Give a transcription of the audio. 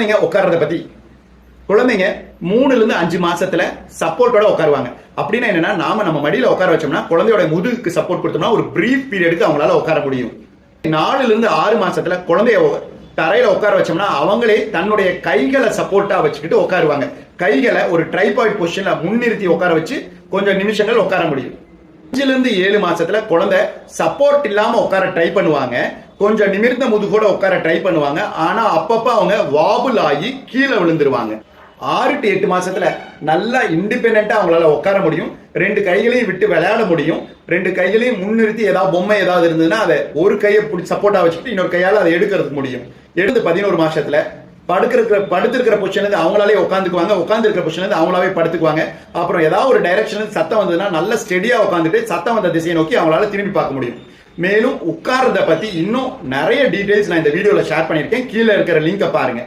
குழந்தைங்க உட்கார்றத பத்தி, குழந்தைங்க 3 ல இருந்து 5 மாசத்துல சப்போர்ட்டோட உட்காருவாங்க. அப்படின்னா என்னன்னா, நாம நம்ம மடியில உட்கார வச்சோம்னா குழந்தையோட முதுகுக்கு சப்போர்ட் கொடுத்தோம்னா ஒரு பிரீஃப் பீரியடுக்கு அவங்களால உட்கார முடியும். 4 ல இருந்து 6 மாசத்துல குழந்தைய தரையில உட்கார வச்சோம்னா அவங்களே தன்னுடைய கைகளை சப்போர்ட்டா வச்சுக்கிட்டு உட்காருவாங்க. கைகளை ஒரு ட்ரைபாய்ட் பொசிஷன்ல முன்னிறுத்தி உட்கார வச்சு கொஞ்சம் நிமிஷங்கள் உட்கார முடியும். 5 ல இருந்து 7 மாசத்துல குழந்தை சப்போர்ட் இல்லாம உட்கார ட்ரை பண்ணுவாங்க. கொஞ்சம் நிமிர்ந்த முதுகோட உட்கார ட்ரை பண்ணுவாங்க. ஆனா அப்பப்ப அவங்க வாபுல் ஆகி கீழே விழுந்துருவாங்க. 6 to 8 மாசத்துல நல்லா இண்டிபெண்டா அவங்களால உட்கார முடியும். 2 கைகளையும் விட்டு விளையாட முடியும். 2 கைகளையும் முன்னிறுத்தி ஏதாவது பொம்மை ஏதாவது இருந்ததுன்னா அதை ஒரு கையை சப்போர்ட்டா வச்சுட்டு இன்னொரு கையால அதை எடுக்கிறதுக்கு முடியும். எடுத்து 11 மாசத்துல படுத்திருக்கிற பொசிஷன்ல அவங்களாலே உட்காந்துக்குவாங்க. உட்காந்துருக்கிற பொசிஷன்ல அவங்களாவே படுத்துக்குவாங்க. அப்புறம் ஏதாவது ஒரு டைரக்ஷன்ல சத்தம் வந்ததுன்னா நல்ல ஸ்டெடியா உட்காந்துட்டு சத்தம் வந்த திசையை நோக்கி அவங்களால திரும்பி பார்க்க முடியும். மேலும் உட்கார்றத பத்தி இன்னும் நிறைய டீடைல்ஸ் நான் இந்த வீடியோல ஷேர் பண்ணியிருக்கேன். கீழே இருக்கிற லிங்கை பாருங்க.